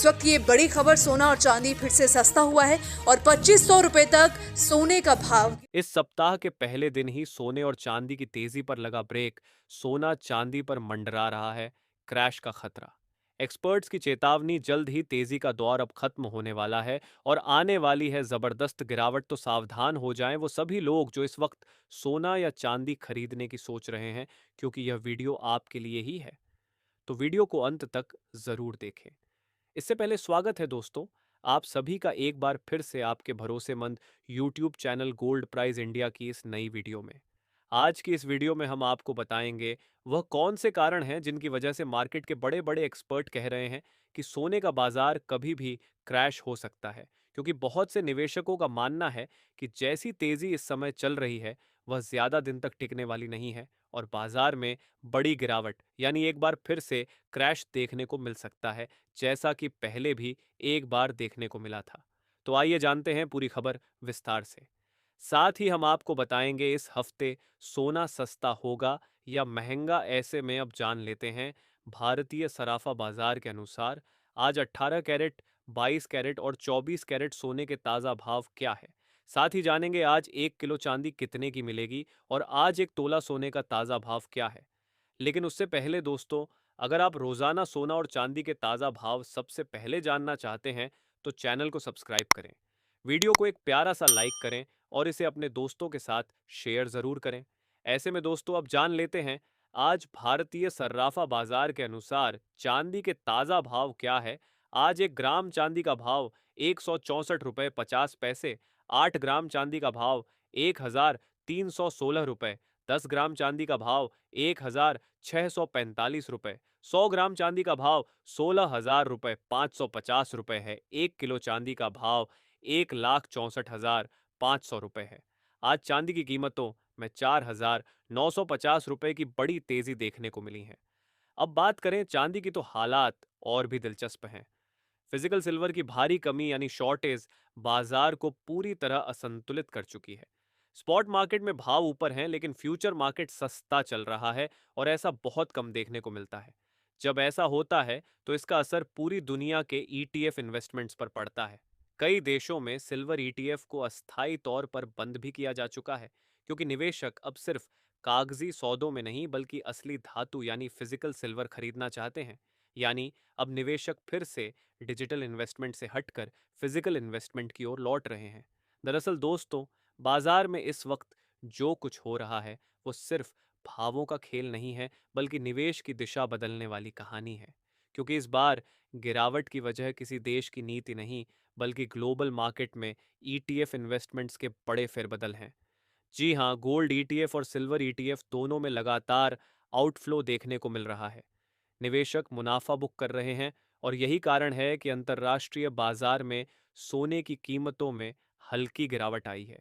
इस वक्त ये बड़ी खबर, सोना और चांदी फिर से सस्ता हुआ है और 2500 रुपए तक सोने का भाव। इस सप्ताह के पहले दिन ही सोने और चांदी की तेजी पर लगा ब्रेक। सोना चांदी पर मंडरा रहा है क्रैश का खतरा। एक्सपर्ट्स की चेतावनी, जल्द ही तेजी का दौर अब खत्म होने वाला है और आने वाली है जबरदस्त गिरावट। तो सावधान हो जाएं वो सभी लोग जो इस वक्त सोना या चांदी खरीदने की सोच रहे हैं, क्योंकि यह वीडियो आपके लिए ही है। तो वीडियो को अंत तक जरूर देखें। इससे पहले स्वागत है दोस्तों, आप सभी का एक बार फिर से आपके भरोसेमंद YouTube channel gold prize India की इस नई वीडियो में। आज की इस वीडियो में हम आपको बताएंगे वह कौन से कारण हैं जिनकी वजह से मार्केट के बड़े बड़े एक्सपर्ट कह रहे हैं कि सोने का बाजार कभी भी क्रैश हो सकता है। क्योंकि बहुत से निवेशकों का मानना है कि जैसी तेजी इस समय चल रही है वह ज्यादा दिन तक टिकने वाली नहीं है और बाजार में बड़ी गिरावट यानी एक बार फिर से क्रैश देखने को मिल सकता है, जैसा कि पहले भी एक बार देखने को मिला था। तो आइए जानते हैं पूरी खबर विस्तार से। साथ ही हम आपको बताएंगे इस हफ्ते सोना सस्ता होगा या महंगा। ऐसे में अब जान लेते हैं भारतीय सराफा बाजार के अनुसार आज 18 कैरेट, 22 कैरेट और 24 कैरेट सोने के ताज़ा भाव क्या है। साथ ही जानेंगे आज 1 किलो चांदी कितने की मिलेगी और आज 1 तोला सोने का ताज़ा भाव क्या है। लेकिन उससे पहले दोस्तों, अगर आप रोजाना सोना और चांदी के ताज़ा भाव सबसे पहले जानना चाहते हैं तो चैनल को सब्सक्राइब करें, वीडियो को एक प्यारा सा लाइक करें और इसे अपने दोस्तों के साथ शेयर ज़रूर करें। ऐसे में दोस्तों अब जान लेते हैं आज भारतीय सर्राफा बाजार के अनुसार चांदी के ताज़ा भाव क्या है। आज 1 ग्राम चांदी का भाव 164 रुपये 50 पैसे, 8 ग्राम चांदी का भाव 1316 रुपये, 10 ग्राम चांदी का भाव 1645 रुपये, 100 ग्राम चांदी का भाव 16,550 रुपये है, 1 किलो चांदी का भाव 1,64,500 रुपये है। आज चांदी की कीमतों में 4,950 रुपये की बड़ी तेजी देखने को मिली है। अब बात करें चांदी की तो हालात और भी दिलचस्प हैं। फिजिकल सिल्वर की भारी कमी यानी शॉर्टेज बाजार को पूरी तरह असंतुलित कर चुकी है। स्पॉट मार्केट में भाव ऊपर हैं लेकिन फ्यूचर मार्केट सस्ता चल रहा है और ऐसा बहुत कम देखने को मिलता है। जब ऐसा होता है तो इसका असर पूरी दुनिया के ईटीएफ इन्वेस्टमेंट्स पर पड़ता है। कई देशों में सिल्वर ईटीएफ को अस्थायी तौर पर बंद भी किया जा चुका है, क्योंकि निवेशक अब सिर्फ कागजी सौदों में नहीं बल्कि असली धातु यानी फिजिकल सिल्वर खरीदना चाहते हैं। यानी अब निवेशक फिर से डिजिटल इन्वेस्टमेंट से हटकर फिजिकल इन्वेस्टमेंट की ओर लौट रहे हैं। दरअसल दोस्तों, बाजार में इस वक्त जो कुछ हो रहा है वो सिर्फ भावों का खेल नहीं है बल्कि निवेश की दिशा बदलने वाली कहानी है। क्योंकि इस बार गिरावट की वजह किसी देश की नीति नहीं बल्कि ग्लोबल मार्केट में ईटीएफ इन्वेस्टमेंट्स के बड़े फेरबदल हैं। जी हाँ, गोल्ड ईटीएफ और सिल्वर ईटीएफ दोनों में लगातार आउटफ्लो देखने को मिल रहा है। निवेशक मुनाफा बुक कर रहे हैं और यही कारण है कि अंतर्राष्ट्रीय बाजार में सोने की कीमतों में हल्की गिरावट आई है।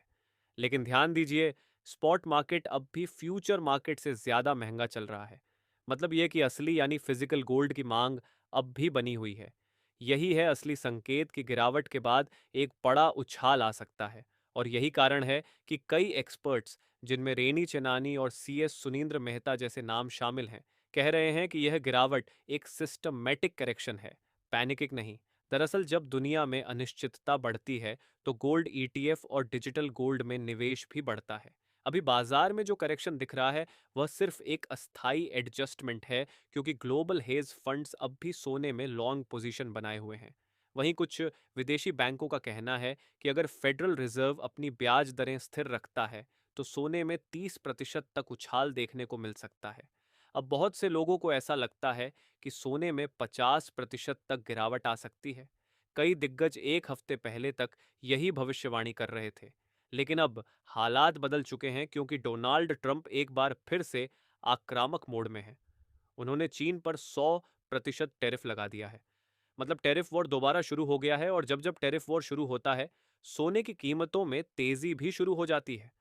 लेकिन ध्यान दीजिए, स्पॉट मार्केट अब भी फ्यूचर मार्केट से ज्यादा महंगा चल रहा है। मतलब यह कि असली यानी फिजिकल गोल्ड की मांग अब भी बनी हुई है। यही है असली संकेत कि गिरावट के बाद एक बड़ा उछाल आ सकता है। और यही कारण है कि कई एक्सपर्ट्स, जिनमें रेनी चेनानी और सीएस सुनींद्र मेहता जैसे नाम शामिल हैं, कह रहे हैं कि यह गिरावट एक सिस्टमैटिक करेक्शन है, पैनिकिंग नहीं। दरअसल जब दुनिया में अनिश्चितता बढ़ती है तो गोल्ड ईटीएफ और डिजिटल गोल्ड में निवेश भी बढ़ता है। अभी बाजार में जो करेक्शन दिख रहा है वह सिर्फ एक अस्थाई एडजस्टमेंट है, क्योंकि ग्लोबल हेज फंड्स अब भी सोने में लॉन्ग पोजीशन बनाए हुए हैं। वहीं कुछ विदेशी बैंकों का कहना है कि अगर फेडरल रिजर्व अपनी ब्याज दरें स्थिर रखता है तो सोने में 30% तक उछाल देखने को मिल सकता है। अब बहुत से लोगों को ऐसा लगता है कि सोने में 50% तक गिरावट आ सकती है। कई दिग्गज एक हफ्ते पहले तक यही भविष्यवाणी कर रहे थे। लेकिन अब हालात बदल चुके हैं, क्योंकि डोनाल्ड ट्रंप एक बार फिर से आक्रामक मोड में है। उन्होंने चीन पर 100% टैरिफ लगा दिया है। मतलब टैरिफ वॉर दोबारा शुरू हो गया है और जब जब टैरिफ वॉर शुरू होता है सोने की कीमतों में तेजी भी शुरू हो जाती है।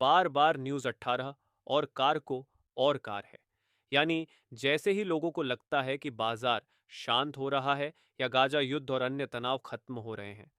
बार बार न्यूज 18 और कार को और कार है। यानी जैसे ही लोगों को लगता है कि बाजार शांत हो रहा है या गाजा युद्ध और अन्य तनाव खत्म हो रहे हैं,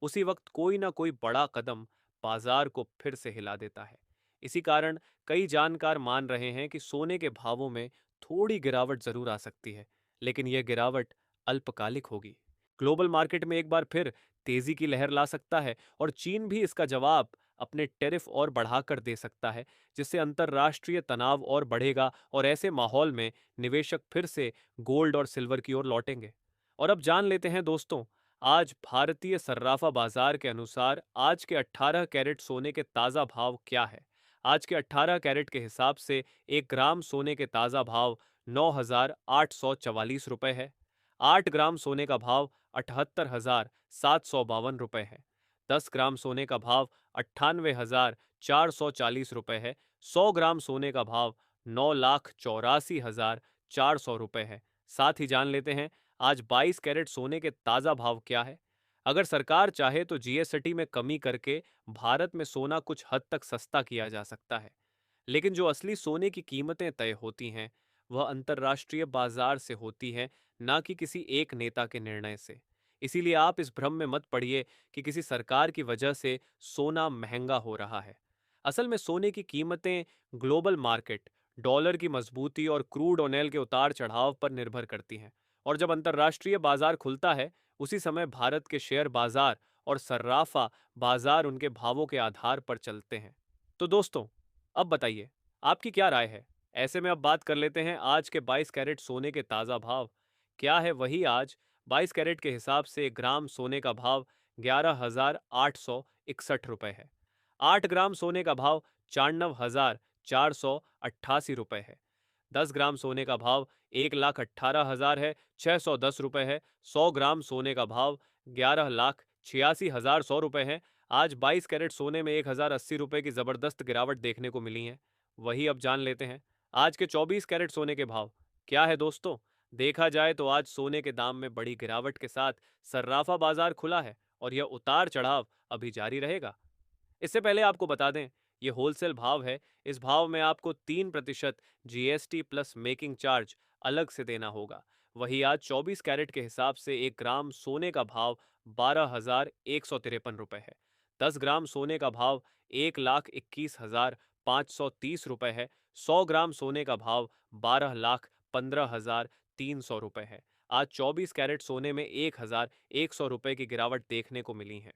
उसी वक्त कोई ना कोई बड़ा कदम बाजार को फिर से हिला देता है। इसी कारण कई जानकार मान रहे हैं कि सोने के भावों में थोड़ी गिरावट जरूर आ सकती है, लेकिन यह गिरावट अल्पकालिक होगी। ग्लोबल मार्केट में एक बार फिर तेजी की लहर ला सकता है और चीन भी इसका जवाब अपने टैरिफ और बढ़ाकर दे सकता है, जिससे अंतर्राष्ट्रीय तनाव और बढ़ेगा और ऐसे माहौल में निवेशक फिर से गोल्ड और सिल्वर की ओर लौटेंगे। और अब जान लेते हैं दोस्तों, आज भारतीय सर्राफा बाजार के अनुसार आज के 18 कैरेट सोने के ताज़ा भाव क्या है। आज के 18 कैरेट के हिसाब से 1 ग्राम सोने के ताज़ा भाव 9,844 रुपए है। 8 ग्राम सोने का भाव 78,752 रुपए है। 10 ग्राम सोने का भाव 98,440 रुपए है। 100 ग्राम सोने का भाव 9,84,400 रुपए है। साथ ही जान लेते हैं आज 22 कैरेट सोने के ताज़ा भाव क्या है। अगर सरकार चाहे तो जीएसटी में कमी करके भारत में सोना कुछ हद तक सस्ता किया जा सकता है, लेकिन जो असली सोने की कीमतें तय होती हैं वह अंतर्राष्ट्रीय बाजार से होती हैं, ना कि किसी एक नेता के निर्णय से। इसीलिए आप इस भ्रम में मत पड़िए कि किसी सरकार की वजह से सोना महंगा हो रहा है। असल में सोने की कीमतें ग्लोबल मार्केट, डॉलर की मजबूती और क्रूड ऑयल के उतार चढ़ाव पर निर्भर करती हैं। और जब अंतर्राष्ट्रीय बाजार खुलता है उसी समय भारत के शेयर बाजार और सर्राफा बाजार उनके भावों के आधार पर चलते हैं। तो दोस्तों, अब बताइए, आपकी क्या राय है? ऐसे में अब बात कर लेते हैं आज के 22 कैरेट सोने के ताज़ा भाव। क्या है वही आज 22 कैरेट के हिसाब से 1 ग्राम सोने का भाव 11,861 रुपए है। 8 ग्राम सोने का भाव 94,488 रुपए है। 10 ग्राम सोने का भाव 1,18,610 रुपए है। 100 ग्राम सोने का भाव 11,86,100 रुपए है। आज 22 कैरेट सोने में 1,080 रुपए की जबरदस्त गिरावट देखने को मिली है। वही अब जान लेते हैं आज के 24 कैरेट सोने के भाव क्या है दोस्तों। देखा जाए तो आज सोने के दाम में बड़ी गिरावट के साथ सर्राफा बाजार खुला है और यह उतार चढ़ाव अभी जारी रहेगा। इससे पहले आपको बता दें, ये होलसेल भाव है। इस भाव में आपको 3% जीएसटी प्लस मेकिंग चार्ज अलग से देना होगा। वही आज 24 कैरेट के हिसाब से 1 ग्राम सोने का भाव 12,153 रुपए है। 10 ग्राम सोने का भाव 1,21,530 रुपए है। 100 ग्राम सोने का भाव 12,15,300 रुपए है। आज 24 कैरेट सोने में 1,100 रुपए की गिरावट देखने को मिली है।